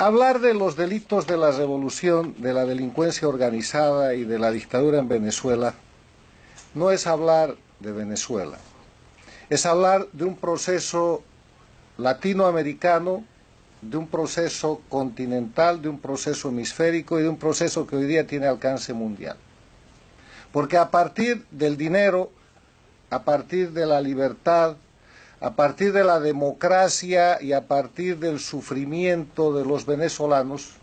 Hablar de los delitos de la revolución, de la delincuencia organizada y de la dictadura en Venezuela no es hablar de Venezuela, es hablar de un proceso latinoamericano, de un proceso continental, de un proceso hemisférico y de un proceso que hoy día tiene alcance mundial. Porque a partir del dinero, a partir de la libertad, a partir de la democracia y a partir del sufrimiento de los venezolanos,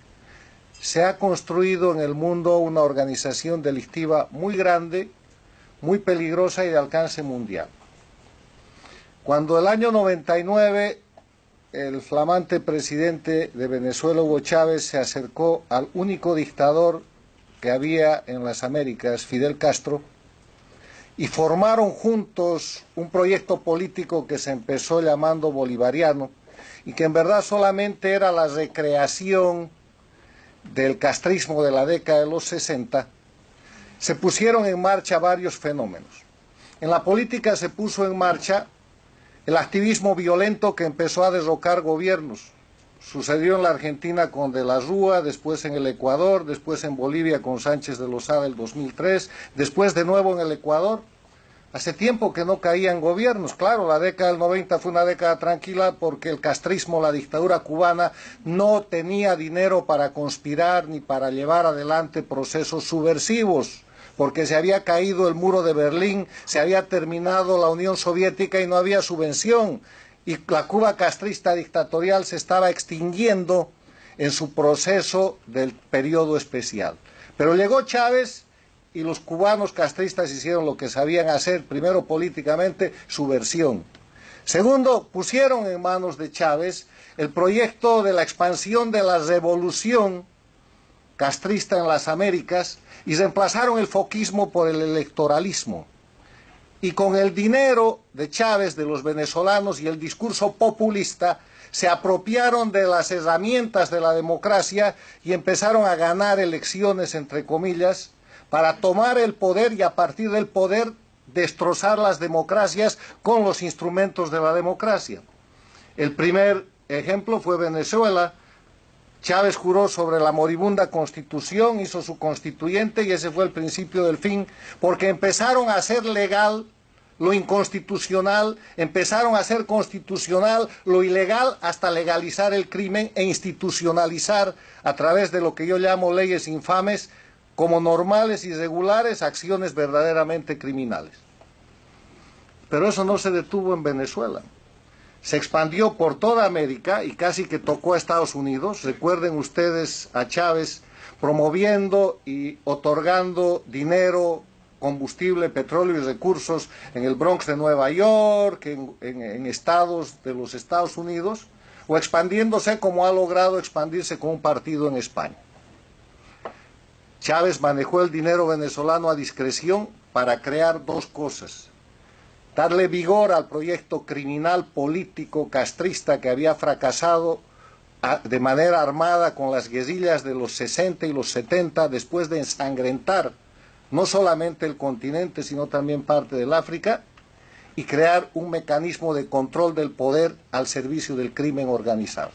se ha construido en el mundo una organización delictiva muy grande, muy peligrosa y de alcance mundial. Cuando el año 99 el flamante presidente de Venezuela, Hugo Chávez, se acercó al único dictador que había en las Américas, Fidel Castro, y formaron juntos un proyecto político que se empezó llamando bolivariano y que en verdad solamente era la recreación del castrismo de la década de los 60, se pusieron en marcha varios fenómenos. En la política se puso en marcha el activismo violento que empezó a derrocar gobiernos. Sucedió en la Argentina con De la Rúa, después en el Ecuador, después en Bolivia con Sánchez de Lozada en el 2003, después de nuevo en el Ecuador. Hace tiempo que no caían gobiernos. Claro, la década del 90 fue una década tranquila porque el castrismo, la dictadura cubana, no tenía dinero para conspirar ni para llevar adelante procesos subversivos, porque se había caído el muro de Berlín, se había terminado la Unión Soviética y no había subvención. Y la Cuba castrista dictatorial se estaba extinguiendo en su proceso del periodo especial. Pero llegó Chávez y los cubanos castristas hicieron lo que sabían hacer, primero políticamente, subversión. Segundo, pusieron en manos de Chávez el proyecto de la expansión de la revolución castrista en las Américas y reemplazaron el foquismo por el electoralismo. Y con el dinero de Chávez, de los venezolanos y el discurso populista, se apropiaron de las herramientas de la democracia y empezaron a ganar elecciones, entre comillas, para tomar el poder y a partir del poder destrozar las democracias con los instrumentos de la democracia. El primer ejemplo fue Venezuela. Chávez juró sobre la moribunda Constitución, hizo su constituyente y ese fue el principio del fin, porque empezaron a hacer legal lo inconstitucional, empezaron a hacer constitucional lo ilegal hasta legalizar el crimen e institucionalizar a través de lo que yo llamo leyes infames como normales y regulares acciones verdaderamente criminales. Pero eso no se detuvo en Venezuela. Se expandió por toda América y casi que tocó a Estados Unidos. Recuerden ustedes a Chávez promoviendo y otorgando dinero, combustible, petróleo y recursos en el Bronx de Nueva York, en estados de los Estados Unidos, o expandiéndose como ha logrado expandirse con un partido en España. Chávez manejó el dinero venezolano a discreción para crear dos cosas: darle vigor al proyecto criminal político castrista que había fracasado de manera armada con las guerrillas de los 60 y los 70 después de ensangrentar no solamente el continente sino también parte del África, y crear un mecanismo de control del poder al servicio del crimen organizado.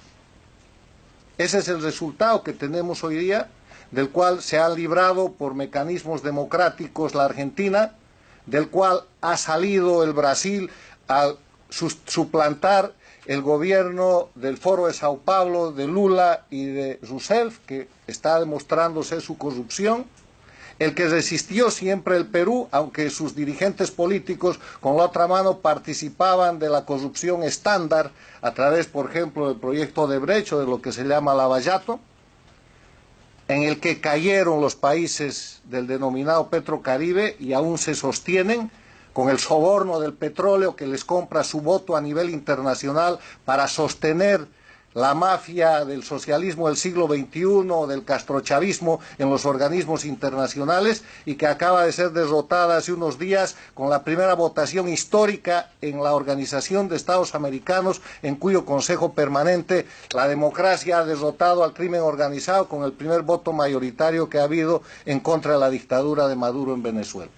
Ese es el resultado que tenemos hoy día, del cual se ha librado por mecanismos democráticos la Argentina, del cual ha salido el Brasil al suplantar el gobierno del Foro de Sao Paulo, de Lula y de Rousseff, que está demostrándose su corrupción. El que resistió siempre el Perú, aunque sus dirigentes políticos con la otra mano participaban de la corrupción estándar a través, por ejemplo, del proyecto de Brecht o de lo que se llama lavallato, en el que cayeron los países del denominado Petrocaribe y aún se sostienen con el soborno del petróleo que les compra su voto a nivel internacional para sostener la mafia del socialismo del siglo XXI o del castrochavismo en los organismos internacionales, y que acaba de ser derrotada hace unos días con la primera votación histórica en la Organización de Estados Americanos, en cuyo Consejo Permanente la democracia ha derrotado al crimen organizado con el primer voto mayoritario que ha habido en contra de la dictadura de Maduro en Venezuela.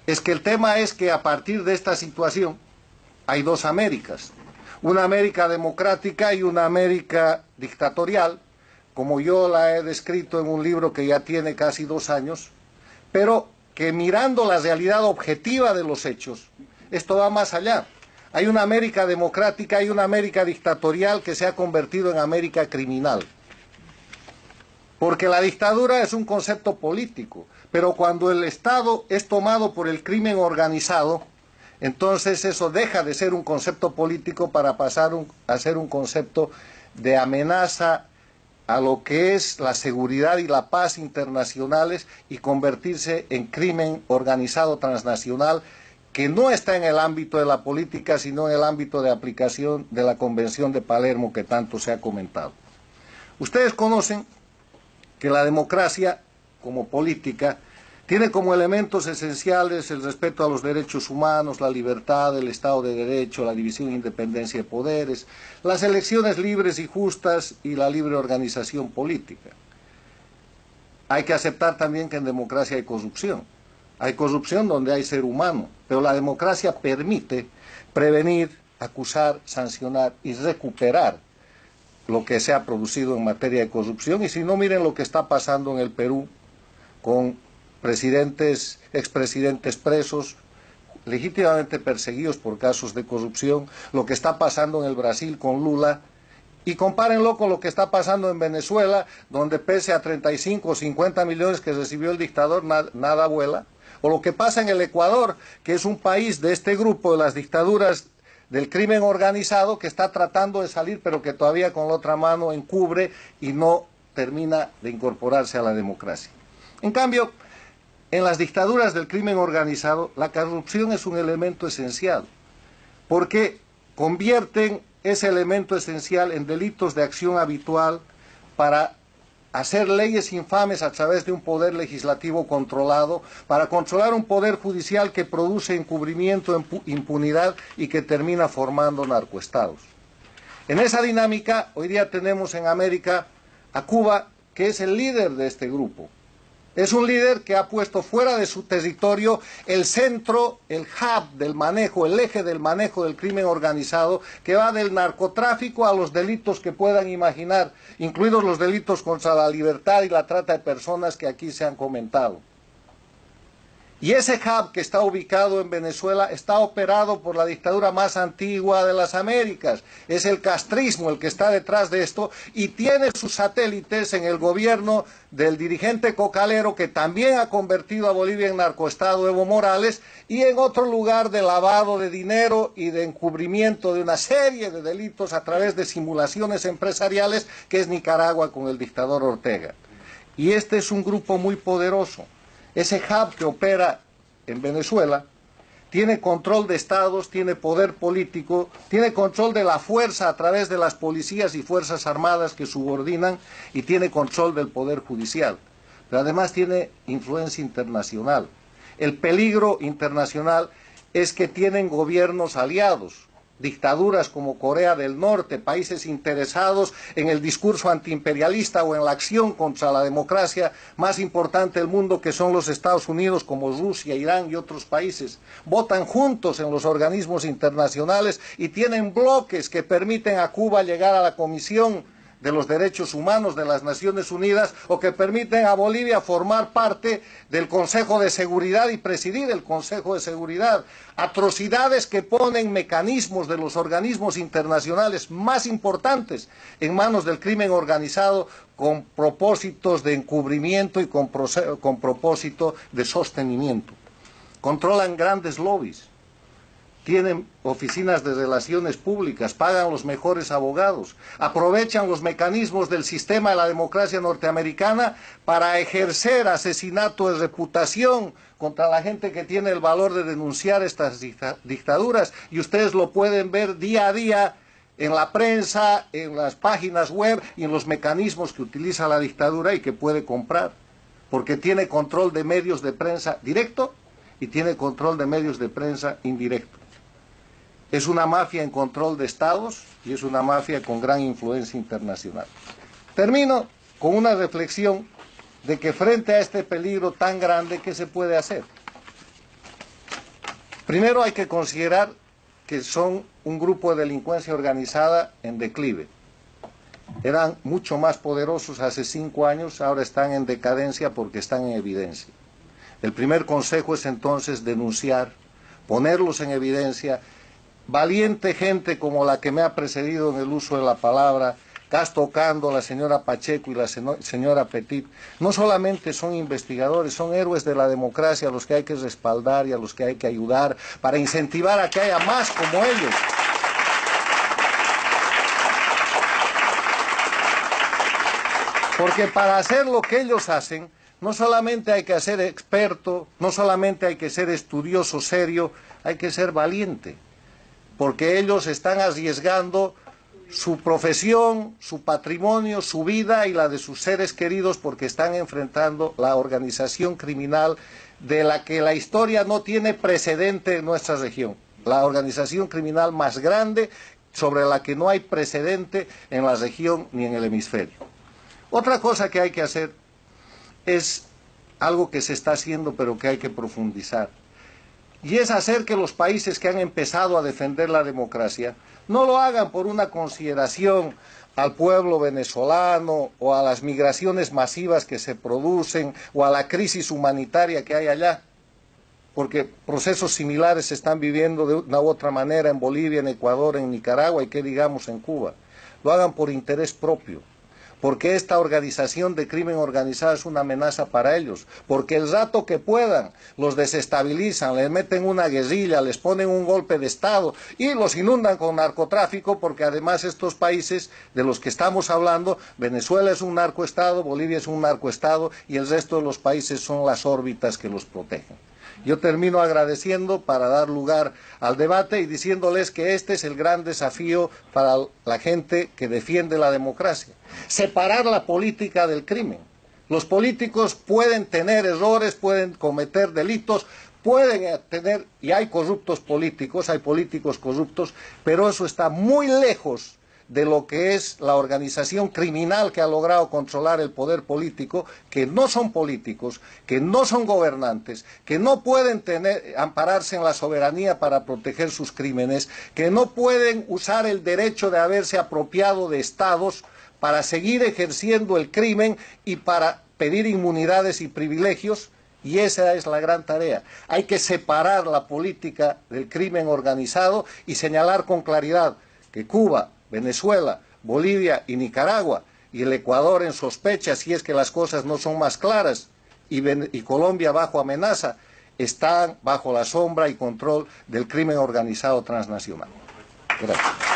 Es que el tema es que a partir de esta situación hay dos Américas. una América democrática y una América dictatorial, como yo la he descrito en un libro que ya tiene casi 2 años, pero que mirando la realidad objetiva de los hechos, esto va más allá. Hay una América democrática y una América dictatorial que se ha convertido en América criminal. Porque la dictadura es un concepto político, pero cuando el Estado es tomado por el crimen organizado, entonces eso deja de ser un concepto político para pasar a ser un concepto de amenaza a lo que es la seguridad y la paz internacionales y convertirse en crimen organizado transnacional que no está en el ámbito de la política, sino en el ámbito de aplicación de la Convención de Palermo que tanto se ha comentado. Ustedes conocen que la democracia, como política, tiene como elementos esenciales el respeto a los derechos humanos, la libertad, el Estado de Derecho, la división e independencia de poderes, las elecciones libres y justas y la libre organización política. Hay que aceptar también que en democracia hay corrupción. Hay corrupción donde hay ser humano, pero la democracia permite prevenir, acusar, sancionar y recuperar lo que se ha producido en materia de corrupción. Y si no, miren lo que está pasando en el Perú con presidentes, expresidentes presos, legítimamente perseguidos por casos de corrupción, lo que está pasando en el Brasil con Lula, y compárenlo con lo que está pasando en Venezuela, donde pese a 35 o 50 millones que recibió el dictador, nada vuela, o lo que pasa en el Ecuador, que es un país de este grupo de las dictaduras del crimen organizado que está tratando de salir, pero que todavía con la otra mano encubre y no termina de incorporarse a la democracia. En cambio, en las dictaduras del crimen organizado, la corrupción es un elemento esencial, porque convierten ese elemento esencial en delitos de acción habitual para hacer leyes infames a través de un poder legislativo controlado, para controlar un poder judicial que produce encubrimiento, impunidad y que termina formando narcoestados. En esa dinámica, hoy día tenemos en América a Cuba, que es el líder de este grupo. Es un líder que ha puesto fuera de su territorio el centro, el hub del manejo, el eje del manejo del crimen organizado, que va del narcotráfico a los delitos que puedan imaginar, incluidos los delitos contra la libertad y la trata de personas que aquí se han comentado. Y ese hub que está ubicado en Venezuela está operado por la dictadura más antigua de las Américas. Es el castrismo el que está detrás de esto y tiene sus satélites en el gobierno del dirigente cocalero que también ha convertido a Bolivia en narcoestado, Evo Morales, y en otro lugar de lavado de dinero y de encubrimiento de una serie de delitos a través de simulaciones empresariales, que es Nicaragua con el dictador Ortega. Y este es un grupo muy poderoso. Ese hub que opera en Venezuela tiene control de estados, tiene poder político, tiene control de la fuerza a través de las policías y fuerzas armadas que subordinan y tiene control del poder judicial. Pero además tiene influencia internacional. El peligro internacional es que tienen gobiernos aliados, dictaduras como Corea del Norte, países interesados en el discurso antiimperialista o en la acción contra la democracia más importante del mundo, que son los Estados Unidos, como Rusia, Irán y otros países. Votan juntos en los organismos internacionales y tienen bloques que permiten a Cuba llegar a la Comisión de los Derechos Humanos de las Naciones Unidas, o que permiten a Bolivia formar parte del Consejo de Seguridad y presidir el Consejo de Seguridad. Atrocidades que ponen mecanismos de los organismos internacionales más importantes en manos del crimen organizado con propósitos de encubrimiento y con propósito de sostenimiento. Controlan grandes lobbies. Tienen oficinas de relaciones públicas, pagan los mejores abogados, aprovechan los mecanismos del sistema de la democracia norteamericana para ejercer asesinato de reputación contra la gente que tiene el valor de denunciar estas dictaduras. Y ustedes lo pueden ver día a día en la prensa, en las páginas web y en los mecanismos que utiliza la dictadura y que puede comprar, porque tiene control de medios de prensa directo y tiene control de medios de prensa indirecto. Es una mafia en control de estados y es una mafia con gran influencia internacional. Termino con una reflexión de que frente a este peligro tan grande, ¿qué se puede hacer? Primero hay que considerar que son un grupo de delincuencia organizada en declive. Eran mucho más poderosos hace 5 años, ahora están en decadencia porque están en evidencia. El primer consejo es entonces denunciar, ponerlos en evidencia. Valiente gente como la que me ha precedido en el uso de la palabra, Castro Ocando, la señora Pacheco y la señora Petit, no solamente son investigadores, son héroes de la democracia a los que hay que respaldar y a los que hay que ayudar para incentivar a que haya más como ellos. Porque para hacer lo que ellos hacen, no solamente hay que ser experto, no solamente hay que ser estudioso, serio, hay que ser valiente. Porque ellos están arriesgando su profesión, su patrimonio, su vida y la de sus seres queridos porque están enfrentando la organización criminal de la que la historia no tiene precedente en nuestra región. La organización criminal más grande sobre la que no hay precedente en la región ni en el hemisferio. Otra cosa que hay que hacer es algo que se está haciendo pero que hay que profundizar. Y es hacer que los países que han empezado a defender la democracia no lo hagan por una consideración al pueblo venezolano o a las migraciones masivas que se producen o a la crisis humanitaria que hay allá, porque procesos similares se están viviendo de una u otra manera en Bolivia, en Ecuador, en Nicaragua y qué digamos en Cuba. Lo hagan por interés propio. Porque esta organización de crimen organizado es una amenaza para ellos, porque el rato que puedan los desestabilizan, les meten una guerrilla, les ponen un golpe de Estado y los inundan con narcotráfico, porque además estos países de los que estamos hablando, Venezuela es un narcoestado, Bolivia es un narcoestado y el resto de los países son las órbitas que los protegen. Yo termino agradeciendo para dar lugar al debate y diciéndoles que este es el gran desafío para la gente que defiende la democracia. Separar la política del crimen. Los políticos pueden tener errores, pueden cometer delitos, pueden tener, y hay corruptos políticos, hay políticos corruptos, pero eso está muy lejos de lo que es la organización criminal que ha logrado controlar el poder político, que no son políticos, que no son gobernantes, que no pueden ampararse en la soberanía para proteger sus crímenes, que no pueden usar el derecho de haberse apropiado de estados para seguir ejerciendo el crimen y para pedir inmunidades y privilegios. Y esa es la gran tarea. Hay que separar la política del crimen organizado y señalar con claridad que Cuba, Venezuela, Bolivia y Nicaragua y el Ecuador en sospecha, si es que las cosas no son más claras, y Colombia bajo amenaza, están bajo la sombra y control del crimen organizado transnacional. Gracias.